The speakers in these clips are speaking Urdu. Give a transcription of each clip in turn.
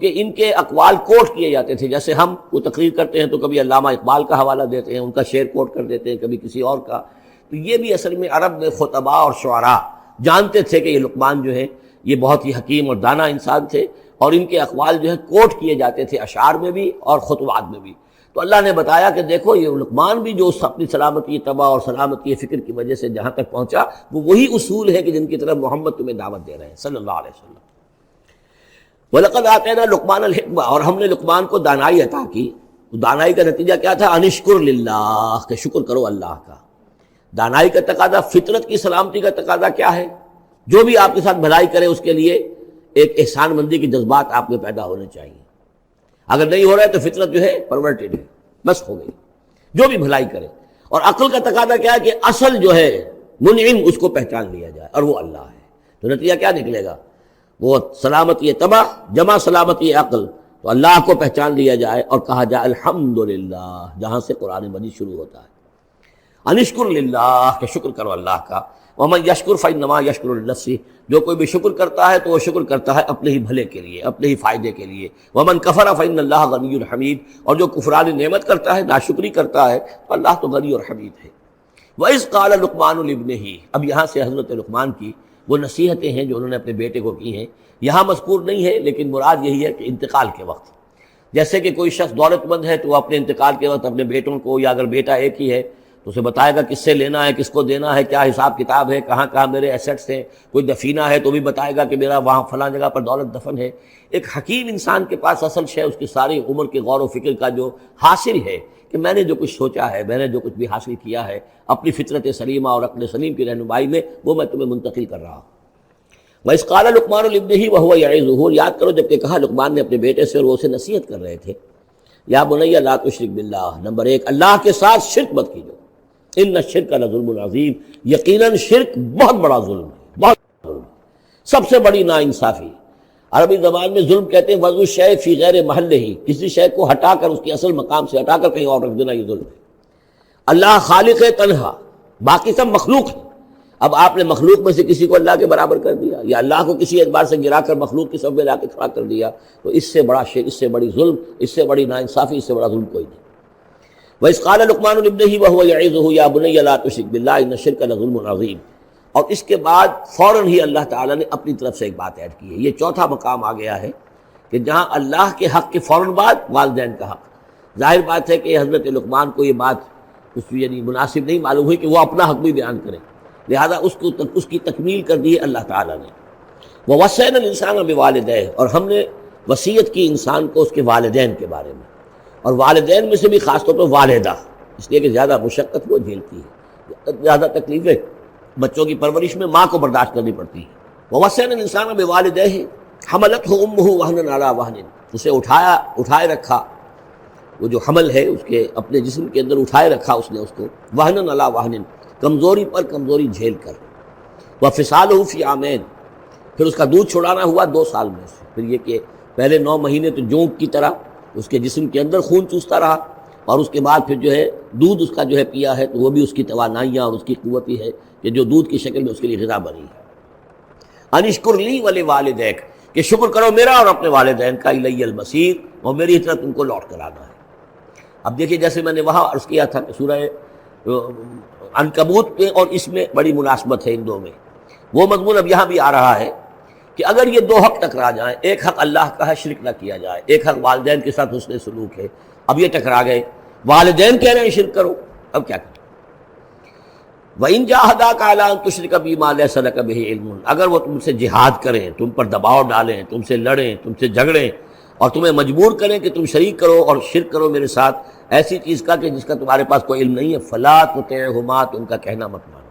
کہ ان کے اقوال کوٹ کیے جاتے تھے. جیسے ہم وہ تقریر کرتے ہیں تو کبھی علامہ اقبال کا حوالہ دیتے ہیں، ان کا شعر کوٹ کر دیتے ہیں، کبھی کسی اور کا. تو یہ بھی اصل میں عرب میں خطباء اور شعراء جانتے تھے کہ یہ لقمان جو ہے یہ بہت ہی حکیم اور دانا انسان تھے، اور ان کے اقوال جو ہے کوٹ کیے جاتے تھے اشعار میں بھی اور خطبات میں بھی. تو اللہ نے بتایا کہ دیکھو یہ لقمان بھی جو اپنی سلامتی طبع اور سلامتی فکر کی وجہ سے جہاں تک پہنچا، وہ وہی اصول ہے کہ جن کی طرف محمد تمہیں دعوت دے رہے ہیں صلی اللہ علیہ وسلم. وَلَقَدْ آتَيْنَا لُقْمَانَ الْحِكْمَةَ، اور ہم نے لقمان کو دانائی عطا کی. دانائی کا نتیجہ کیا تھا؟ انشکر للہ، کہ شکر کرو اللہ کا. دانائی کا تقاضا، فطرت کی سلامتی کا تقاضا کیا ہے؟ جو بھی آپ کے ساتھ بھلائی کرے اس کے لیے ایک احسان مندی کے جذبات آپ میں پیدا ہونے چاہیے. اگر نہیں ہو رہا ہے تو فطرت جو ہے پرورٹڈ ہے، بس ہو گئی. جو بھی بھلائی کرے. اور عقل کا تقاضا کیا ہے کہ اصل جو ہے منعم اس کو پہچان لیا جائے، اور وہ اللہ ہے. تو نتیجہ کیا نکلے گا؟ وہ سلامتی طبع جمع سلامتی عقل، تو اللہ کو پہچان لیا جائے اور کہا جائے الحمدللہ، جہاں سے قرآن مجید شروع ہوتا ہے. انشکر للہ، کہ شکر کرو اللہ کا. ومن یشکر فانما یشکر لنفسہ، جو کوئی بھی شکر کرتا ہے تو وہ شکر کرتا ہے اپنے ہی بھلے کے لیے، اپنے ہی فائدے کے لیے. ومن کفر فان اللہ غنی حمید، اور جو کفران نعمت کرتا ہے، ناشکری کرتا ہے، تو اللہ تو غنی اور حمید ہے. وَإِذْ قَالَ لُقْمَانُ لِابْنِهِ، اب یہاں سے حضرت لقمان کی وہ نصیحتیں ہیں جو انہوں نے اپنے بیٹے کو کی ہیں، یہاں مذکور نہیں ہے، لیکن مراد یہی ہے کہ انتقال کے وقت. جیسے کہ کوئی شخص دولت مند ہے تو وہ اپنے انتقال کے وقت اپنے بیٹوں کو، یا اگر بیٹا ایک ہی ہے تو اسے بتائے گا کس سے لینا ہے، کس کو دینا ہے، کیا حساب کتاب ہے، کہاں کہاں میرے ایسٹس ہیں. کوئی دفینہ ہے تو بھی بتائے گا کہ میرا وہاں فلاں جگہ پر دولت دفن ہے. ایک حکیم انسان کے پاس اصل شے اس کی ساری عمر کے غور و فکر کا جو حاصل ہے کہ میں نے جو کچھ سوچا ہے، میں نے جو کچھ بھی حاصل کیا ہے اپنی فطرت سلیمہ اور عقل سلیم کی رہنمائی میں، وہ میں تمہیں منتقل کر رہا ہوں. وَإِذْ قَالَ لُقْمَانُ لِابْنِهِ وَهُوَ يَعِظُهُ، یاد کرو جب کہ کہا لقمان نے اپنے بیٹے سے اور وہ اسے نصیحت کر رہے تھے. یا بنی لا تشرک باللہ، نمبر 1 اللہ کے ساتھ شرک مت کیجو. ان الشرک لظلم عظیم، یقیناً شرک بہت بڑا ظلم ہے، بہت بڑا ظلم، سب سے بڑی ناانصافی. عربی زبان میں ظلم کہتے ہیں وضع الشیء فی غیر محلہ، کسی شے کو ہٹا کر اس کے اصل مقام سے ہٹا کر کہیں اور رکھ دینا، یہ ظلم ہے. اللہ خالق ہے تنہا، باقی سب مخلوق ہے. اب آپ نے مخلوق میں سے کسی کو اللہ کے برابر کر دیا، یا اللہ کو کسی اعتبار سے گرا کر مخلوق کی صف میں لا کے کھڑا کر دیا، تو اس سے بڑا شرک، اس سے بڑی ظلم، اس سے بڑی ناانصافی، اس سے بڑا ظلم کوئی نہیں. وَإِذْ قَالَ لُقْمَانُ لِابْنِهِ وَهُوَ يَعِظُهُ يَا بُنَيَّ لَا تُشْرِكْ بِاللَّهِ إِنَّ الشِّرْكَ لَظُلْمٌ عَظِيمٌ. اور اس کے بعد فوراً ہی اللہ تعالیٰ نے اپنی طرف سے ایک بات ایڈ کی ہے. یہ چوتھا مقام آ گیا ہے کہ جہاں اللہ کے حق کے فوراً بعد والدین کا حق. ظاہر بات ہے کہ حضرت لقمان کو یہ بات کچھ یعنی مناسب نہیں معلوم ہوئی کہ وہ اپنا حق بھی بیان کریں، لہذا اس کی تکمیل کر دی ہے اللہ تعالیٰ نے. وَوَصَّيْنَا الْإِنسَانَ بِوَالِدَيْهِ، اور ہم نے وصیت کی انسان کو اس کے والدین کے بارے میں، اور والدین میں سے بھی خاص طور پر والدہ، اس لیے کہ زیادہ مشقت وہ جھیلتی ہے، زیادہ تکلیفیں بچوں کی پرورش میں ماں کو برداشت کرنی پڑتی ہے. وَوَصَّيْنَا الْإِنسَانَ بِوَالِدَيْهِ حَمَلَتْهُ أُمُّهُ وَهْنًا عَلَىٰ وَهْنٍ، اسے اٹھائے رکھا، وہ جو حمل ہے اس کے اپنے جسم کے اندر اٹھائے رکھا اس نے اس کو، وَهْنًا عَلَىٰ وَهْنٍ، کمزوری پر کمزوری جھیل کر. وَفِصَالُهُ فِي عَامَيْنِ، پھر اس کا دودھ چھڑانا ہوا 2 سال میں سے. پھر یہ کہ پہلے 9 مہینے تو جونک کی طرح اس کے جسم کے اندر خون چوستا رہا، اور اس کے بعد پھر جو ہے دودھ اس کا جو ہے پیا ہے، تو وہ بھی اس کی توانائیاں اور اس کی قوت ہی ہے کہ جو دودھ کی شکل میں اس کے لیے غذا بنی ہے. انشکر لی ولوالدیک، کہ شکر کرو میرا اور اپنے والدین کا، الی المصیر، اور میری طرف تم کو لوٹ کر آنا ہے. اب دیکھیے جیسے میں نے وہاں عرض کیا تھا کہ سورہ عنکبوت میں اور اس میں بڑی مناسبت ہے ان دو میں، وہ مضمون اب یہاں بھی آ رہا ہے کہ اگر یہ 2 حق ٹکرا جائیں، ایک حق اللہ کا ہے شرک نہ کیا جائے، ایک حق والدین کے ساتھ حسن سلوک ہے، اب یہ ٹکرا گئے، والدین کہہ رہے ہیں شرک کرو، اب کیا کریں؟ وَإِن جَاهَدَاكَ عَلَىٰ أَن تُشْرِكَ بِي مَا لَيْسَ لَكَ بِهِ عِلْمٌ، اگر وہ تم سے جہاد کریں، تم پر دباؤ ڈالیں، تم سے لڑیں، تم سے جھگڑیں، اور تمہیں مجبور کریں کہ تم شریک کرو اور شرک کرو میرے ساتھ ایسی چیز کا کہ جس کا تمہارے پاس کوئی علم نہیں ہے، فَلَا تُطِعْهُمَا، تم کا کہنا مت مانو.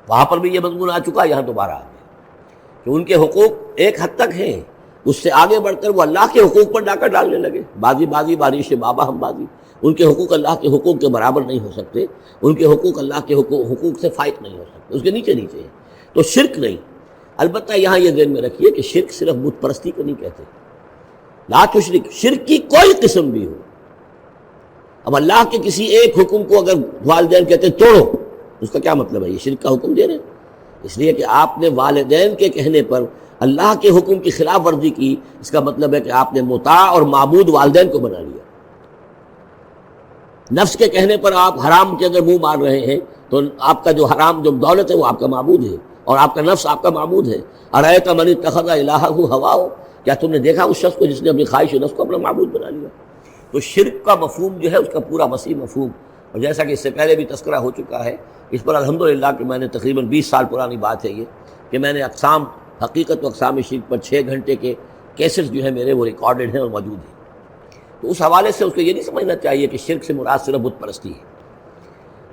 وہاں پر بھی یہ مضمون آ چکا، یہاں دوبارہ آ گیا کہ ان کے حقوق ایک حد تک ہیں، اس سے آگے بڑھ کر وہ اللہ کے حقوق پر ڈاکہ ڈالنے لگے. بازی بارش بابا ہم بازی، ان کے حقوق اللہ کے حقوق کے برابر نہیں ہو سکتے، ان کے حقوق اللہ کے حقوق سے فائق نہیں ہو سکتے، اس کے نیچے ہیں. تو شرک نہیں. البتہ یہاں یہ ذہن میں رکھیے کہ شرک صرف بت پرستی کو نہیں کہتے، لا تشرک، شرک کی کوئی قسم بھی ہو. اب اللہ کے کسی ایک حکم کو اگر والدین کہتے ہیں توڑو، اس کا کیا مطلب ہے؟ یہ شرک کا حکم دے رہے ہیں. اس لیے کہ آپ نے والدین کے کہنے پر اللہ کے حکم کی خلاف ورزی کی، اس کا مطلب ہے کہ آپ نے مطاع اور معبود والدین کو بنا لیا۔ نفس کے کہنے پر آپ حرام کے اندر منہ مار رہے ہیں تو آپ کا جو حرام جو دولت ہے وہ آپ کا معبود ہے، اور آپ کا نفس آپ کا معبود ہے۔ ارأیت من اتخذ الہہ ہواہ، کیا تم نے دیکھا اس شخص کو جس نے اپنی خواہش نفس کو اپنا معبود بنا لیا؟ تو شرک کا مفہوم جو ہے اس کا پورا وسیع مفہوم، اور جیسا کہ اس سے پہلے بھی تذکرہ ہو چکا ہے، اس پر الحمدللہ کہ میں نے تقریباً 20 سال پرانی بات ہے یہ، کہ میں نے اقسام حقیقت و اقسام شرک پر 6 گھنٹے کے کیسٹس جو ہیں میرے وہ ریکارڈڈ ہیں اور موجود ہیں۔ تو اس حوالے سے اس کو یہ نہیں سمجھنا چاہیے کہ شرک سے مراد صرف بت پرستی ہے۔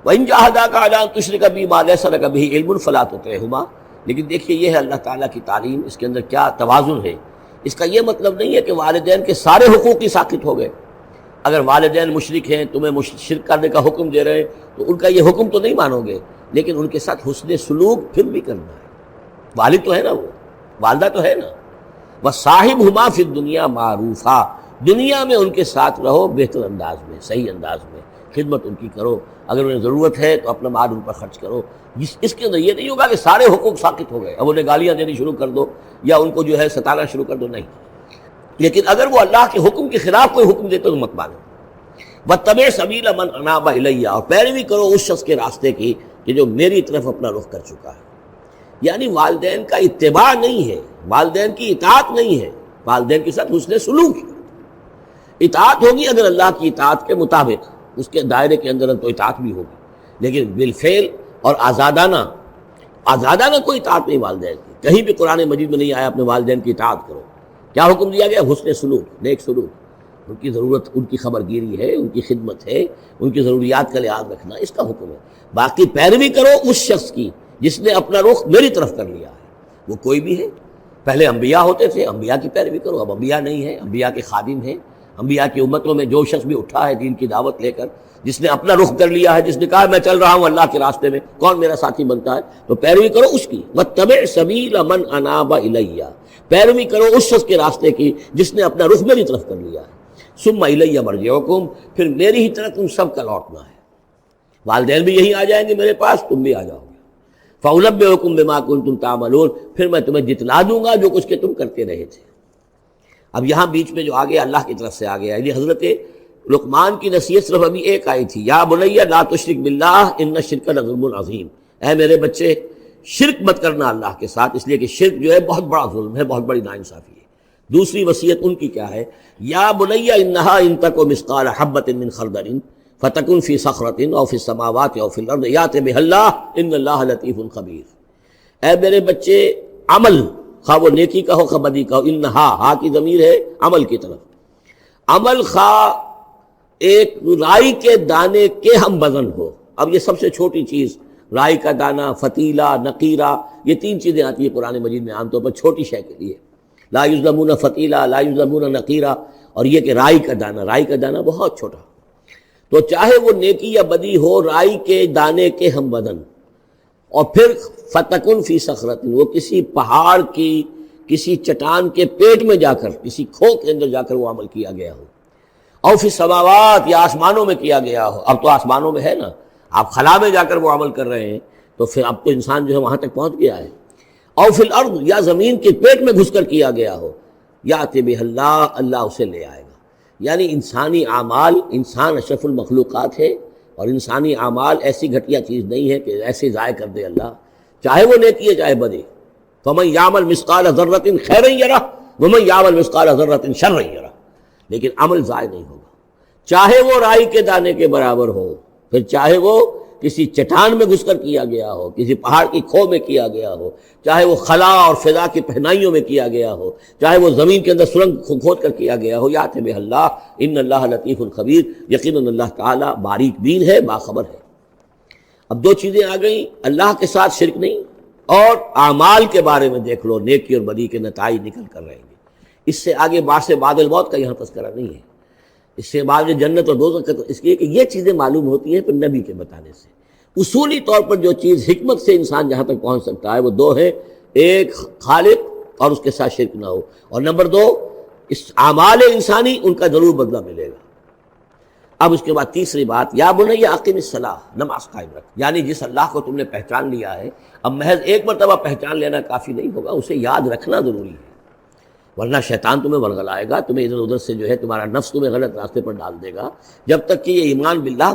وَإِن جَاهَدَاكَ عَلَىٰ أَن تُشْرِكَ بِي مَا لَيْسَ لَكَ بِهِ عِلْمٌ فَلَا تُطِعْهُمَا، لیکن دیکھیے یہ ہے اللہ تعالیٰ کی تعلیم، اس کے اندر کیا توازن ہے۔ اس کا یہ مطلب نہیں ہے کہ والدین کے سارے حقوق ہی ساقط ہو گئے۔ اگر والدین مشرک ہیں، تمہیں شرک کرنے کا حکم دے رہے ہیں، تو ان کا یہ حکم تو نہیں مانو گے، لیکن ان کے ساتھ حسن سلوک پھر بھی کرنا ہے۔ والد تو ہے نا، وہ والدہ تو ہے نا۔ وَصَاحِبْهُمَا فِي الدُّنْيَا مَعْرُوفًا، دنیا میں ان کے ساتھ رہو بہتر انداز میں، صحیح انداز میں خدمت ان کی کرو، اگر انہیں ضرورت ہے تو اپنا مال ان پر خرچ کرو۔ اس کے اندر یہ نہیں ہوگا کہ سارے حقوق ساقط ہو گئے، اب انہیں گالیاں دینی شروع کر دو یا ان کو جو ہے ستانا شروع کر دو، نہیں۔ لیکن اگر وہ اللہ کے حکم کے خلاف کوئی حکم دیتے تو مت مانو۔ وَاتَّبِعْ سَبِيلَ مَنْ أَنَابَ إِلَيَّ، اور پیروی کرو اس شخص کے راستے کی کہ جو میری طرف اپنا رخ کر چکا ہے۔ یعنی والدین کا اتباع نہیں ہے، والدین کی اطاعت نہیں ہے، والدین کے ساتھ حسن سلوک ہے۔ اطاعت ہوگی اگر اللہ کی اطاعت کے مطابق، اس کے دائرے کے اندر تو اطاعت بھی ہوگی، لیکن بالفعل اور آزادانہ کوئی اطاعت نہیں والدین کی۔ کہیں بھی قرآن مجید میں نہیں آیا اپنے والدین کی اطاعت کرو۔ کیا حکم دیا گیا؟ حسن سلوک، نیک سلوک، ان کی ضرورت، ان کی خبر گیری ہے، ان کی خدمت ہے، ان کی ضروریات کا لحاظ رکھنا، اس کا حکم ہے۔ باقی پیروی کرو اس شخص کی جس نے اپنا رخ میری طرف کر لیا ہے، وہ کوئی بھی ہے۔ پہلے انبیاء ہوتے تھے، انبیاء کی پیروی کرو، اب انبیاء نہیں ہیں، انبیاء کے خادم ہیں۔ انبیاء کی امتوں میں جو شخص بھی اٹھا ہے دین کی دعوت لے کر، جس نے اپنا رخ کر لیا ہے، جس نے کہا میں چل رہا ہوں اللہ کے راستے میں، کون میرا ساتھی بنتا ہے، تو پیروی کرو اس کی۔ وَاتَّبِعْ سَبِيلَ مَنْ أَنَابَ إِلَيَّ، پیروی کرو اس شخص کے راستے کی جس نے اپنا رخ میری طرف کر لیا ہے۔ ثُمَّ إِلَيَّ مَرْجِعُكُمْ، پھر میری ہی طرف تم سب کا لوٹنا ہے۔ والدین بھی یہی آ جائیں گے میرے پاس، تم بھی آ جاؤ گے۔ فَأُنَبِّئُكُم بِمَا كُنتُمْ تَعْمَلُونَ، پھر میں تمہیں جتلا دوں گا جو کچھ کہ تم کرتے رہے تھے۔ اب یہاں بیچ میں جو آ گیا اللہ کی طرف سے آ گیا، یعنی حضرت لقمان کی نصیحت صرف ابھی ایک آئی تھی، یا بنی لا تشرک باللہ ان الشرک لظلم عظیم، اے میرے بچے شرک مت کرنا اللہ کے ساتھ، اس لیے کہ شرک جو ہے بہت بڑا ظلم ہے، بہت بڑی ناانصافی ہے۔ دوسری وصیت ان کی کیا ہے؟ یا بنی انہا ان تک مثقال حبۃ من خردل فتکن فی صخرۃ او فی السماوات او فی الارض یأت بہ اللہ ان اللہ لطیف خبیر، اے میرے بچے عمل، خواہ وہ نیکی کا ہو خواہ بدی کا ہو، انہا، ہا کی ضمیر ہے عمل کی طرف، عمل خواہ ایک رائی کے دانے کے ہم وزن ہو۔ اب یہ سب سے چھوٹی چیز، رائی کا دانہ، فتیلہ، نقیرہ، یہ 3 چیزیں آتی ہیں قرآن مجید میں عام طور پر چھوٹی شے کے لیے، لا یظلمون فتیلہ، لا یظلمون نقیرہ، اور یہ کہ رائی کا دانہ، رائی کا دانہ بہت چھوٹا، تو چاہے وہ نیکی یا بدی ہو، رائی کے دانے کے ہم وزن، اور پھر فتکن فی صخرۃ، وہ کسی پہاڑ کی، کسی چٹان کے پیٹ میں جا کر، کسی کھو کے اندر جا کر وہ عمل کیا گیا ہو، او فی السماوات، یا آسمانوں میں کیا گیا ہو، اب تو آسمانوں میں ہے نا، آپ خلا میں جا کر وہ عمل کر رہے ہیں، تو پھر اب تو انسان جو ہے وہاں تک پہنچ گیا ہے، او فی الارض، یا زمین کے پیٹ میں گھس کر کیا گیا ہو، یأت بہ اللہ، اللہ اسے لے آئے گا۔ یعنی انسانی اعمال، انسان اشرف المخلوقات ہے، اور انسانی اعمال ایسی گھٹیا چیز نہیں ہے کہ ایسے ضائع کر دے اللہ، چاہے وہ نیکی ہے چاہے بدی۔ فمن یعمل مثقال ذرۃ خیرا یرہ ومن یعمل مثقال ذرۃ شرا یرہ، لیکن عمل ضائع نہیں ہوگا، چاہے وہ رائی کے دانے کے برابر ہو، پھر چاہے وہ کسی چٹان میں گھس کر کیا گیا ہو، کسی پہاڑ کی کھو میں کیا گیا ہو، چاہے وہ خلا اور فضا کی پہنائیوں میں کیا گیا ہو، چاہے وہ زمین کے اندر سرنگ کھود کر کیا گیا ہو، یأت بہ اللہ ان اللہ لطیف خبیر، یقیناً اللہ تعالیٰ باریک بین ہے، باخبر ہے۔ اب 2 چیزیں آ گئیں، اللہ کے ساتھ شرک نہیں، اور اعمال کے بارے میں دیکھ لو، نیکی اور بدی کے نتائج نکل کر رہیں گے۔ اس سے آگے بعد بعد الموت کا یہاں تذکرہ نہیں ہے، اس سے بعد جنت اور دوزخ کا، اس لیے کہ یہ چیزیں معلوم ہوتی ہیں پھر نبی کے بتانے سے۔ اصولی طور پر جو چیز حکمت سے انسان جہاں تک پہنچ سکتا ہے وہ 2 ہے، ایک خالق اور اس کے ساتھ شرک نہ ہو، اور نمبر 2 اس اعمال انسانی ان کا ضرور بدلہ ملے گا۔ اب اس کے بعد تیسری بات، یا بنی اقیم الصلاۃ، نماز قائم رکھ، یعنی جس اللہ کو تم نے پہچان لیا ہے، اب محض ایک مرتبہ پہچان لینا کافی نہیں ہوگا، اسے یاد رکھنا ضروری ہے، ورنہ شیطان تمہیں ورغلائے گا، تمہیں ادھر ادھر سے جو ہے تمہارا نفس تمہیں غلط راستے پر ڈال دے گا، جب تک کہ یہ ایمان باللہ